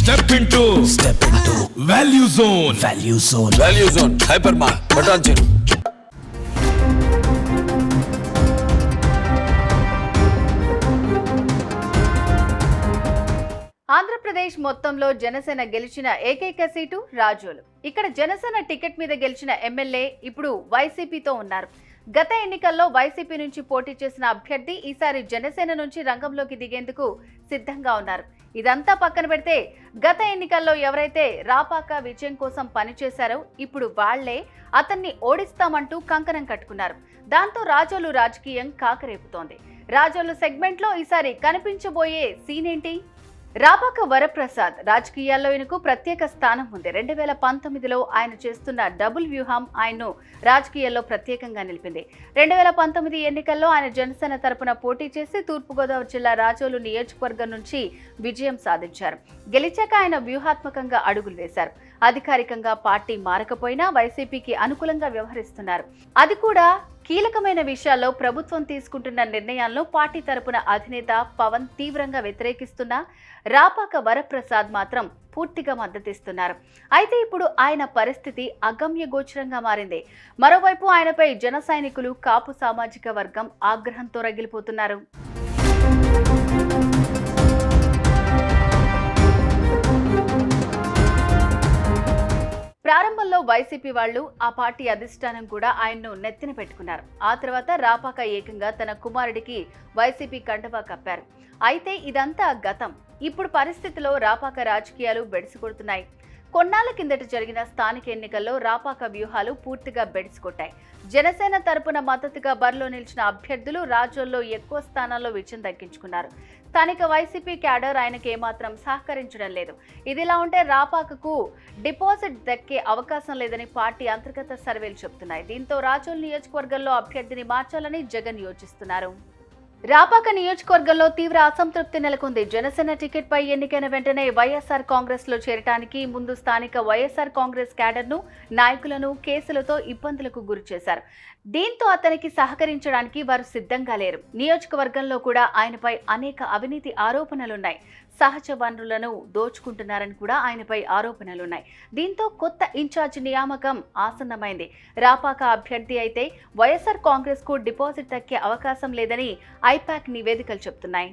Step into Value Zone. Value Zone. Hypermart. Patanjali. Andhra Pradesh మొత్తంలో జనసేన గెలిచిన ఏకైక సీటు రాజోలు. ఇక్కడ జనసేన టికెట్ మీద గెలిచిన ఎమ్మెల్యే ఇప్పుడు వైసీపీతో ఉన్నారు. గత ఎన్నికల్లో వైసీపీ నుంచి పోటీ చేసిన అభ్యర్థి ఈసారి జనసేన నుంచి రంగంలోకి దిగేందుకు సిద్ధంగా ఉన్నారు. ఇదంతా పక్కన పెడితే గత ఎన్నికల్లో ఎవరైతే రాపాక విజయం కోసం పనిచేశారో ఇప్పుడు వాళ్లే అతన్ని ఓడిస్తామంటూ కంకణం కట్టుకున్నారు. దాంతో రాజోలు రాజకీయం కాకరేపుతోంది. రాజోలు సెగ్మెంట్లో ఈసారి కనిపించబోయే సీన్ ఏంటి? రాపాక వరప్రసాద్ రాజకీయాల్లో ఈయనకు ప్రత్యేక స్థానం ఉంది. 2019లో ఆయన చేస్తున్న డబుల్ వ్యూహం ఆయన్ను రాజకీయాల్లో ప్రత్యేకంగా నిలిపింది. 2019 ఎన్నికల్లో ఆయన జనసేన తరపున పోటీ చేసి తూర్పుగోదావరి జిల్లా రాజోలు నియోజకవర్గం నుంచి విజయం సాధించారు. గెలిచాక ఆయన వ్యూహాత్మకంగా అడుగులు వేశారు. అధికారికంగా పార్టీ మారకపోయినా వైసీపీకి అనుకూలంగా వ్యవహరిస్తున్నారు. అది కూడా కీలకమైన విషయాల్లో ప్రభుత్వం తీసుకుంటున్న నిర్ణయాలను పార్టీ తరపున అధినేత పవన్ తీవ్రంగా వ్యతిరేకిస్తున్నా రాపాక వరప్రసాద్ మాత్రం పూర్తిగా మద్దతిస్తున్నారు. అయితే ఇప్పుడు ఆయన పరిస్థితి అగమ్యగోచరంగా మారింది. మరోవైపు ఆయనపై జన సైనికులు, కాపు సామాజిక వర్గం ఆగ్రహంతో రగిలిపోతున్నారు. ప్రారంభంలో వైసీపీ వాళ్లు, ఆ పార్టీ అధిష్టానం కూడా ఆయన్ను నెత్తిన పెట్టుకున్నారు. ఆ తర్వాత రాపాక ఏకంగా తన కుమారుడికి వైసీపీ కండువా కప్పారు. అయితే ఇదంతా గతం. ఇప్పుడు పరిస్థితిలో రాపాక రాజకీయాలు బెడిసికొడుతున్నాయి. కొన్నాళ్ల కిందట జరిగిన స్థానిక ఎన్నికల్లో రాపాక వ్యూహాలు పూర్తిగా బెడిసికొట్టాయి. జనసేన తరపున మద్దతుగా బరిలో నిలిచిన అభ్యర్థులు రాజోల్లో ఎక్కువ స్థానాల్లో విజయం దక్కించుకున్నారు. స్థానిక వైసీపీ క్యాడర్ ఆయనకు ఏమాత్రం సహకరించడం లేదు. ఇదిలా ఉంటే రాపాకకు డిపాజిట్ దక్కే అవకాశం లేదని పార్టీ అంతర్గత సర్వేలు చెబుతున్నాయి. దీంతో రాజోల్ నియోజకవర్గంలో అభ్యర్థిని మార్చాలని జగన్ యోచిస్తున్నారు. రాపాక నియోజకవర్గంలో తీవ్ర అసంతృప్తి నెలకొంది. జనసేన టికెట్ పై ఎన్నికైన వెంటనే వైఎస్ఆర్ కాంగ్రెస్ లో చేరటానికి ముందు స్థానిక వైఎస్ఆర్ కాంగ్రెస్ క్యాడర్ను, నాయకులను కేసులతో ఇబ్బందులకు గురి చేశారు. దీంతో అతనికి సహకరించడానికి వారు సిద్ధంగా లేరు. నియోజకవర్గంలో కూడా ఆయనపై అనేక అవినీతి ఆరోపణలున్నాయి. సహజ వనరులను దోచుకుంటున్నారని కూడా ఆయనపై ఆరోపణలున్నాయి. దీంతో కొత్త ఇన్ఛార్జ్ నియామకం ఆసన్నమైంది. రాపాక అభ్యర్థి అయితే వైఎస్ఆర్ కాంగ్రెస్ కు డిపాజిట్ దక్కే అవకాశం లేదని ఐపాక్ నివేదికలు చెబుతున్నాయి.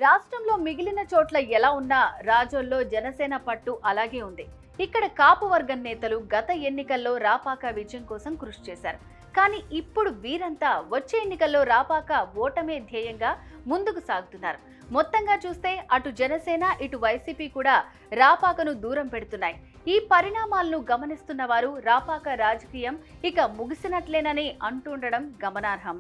రాష్ట్రంలో మిగిలిన చోట్ల ఎలా ఉన్నా రాజోల్లో జనసేన పట్టు అలాగే ఉంది. ఇక్కడ కాపు వర్గం నేతలు గత ఎన్నికల్లో రాపాక విజయం కోసం కృషి చేశారు. కానీ ఇప్పుడు వీరంతా వచ్చే ఎన్నికల్లో రాపాక ఓటమే ధ్యేయంగా ముందుకు సాగుతున్నారు. మొత్తంగా చూస్తే అటు జనసేన, ఇటు వైసీపీ కూడా రాపాకను దూరం పెడుతున్నాయి. ఈ పరిణామాలను గమనిస్తున్న వారు రాపాక రాజకీయం ఇక ముగిసినట్లేనని అంటుండడం గమనార్హం.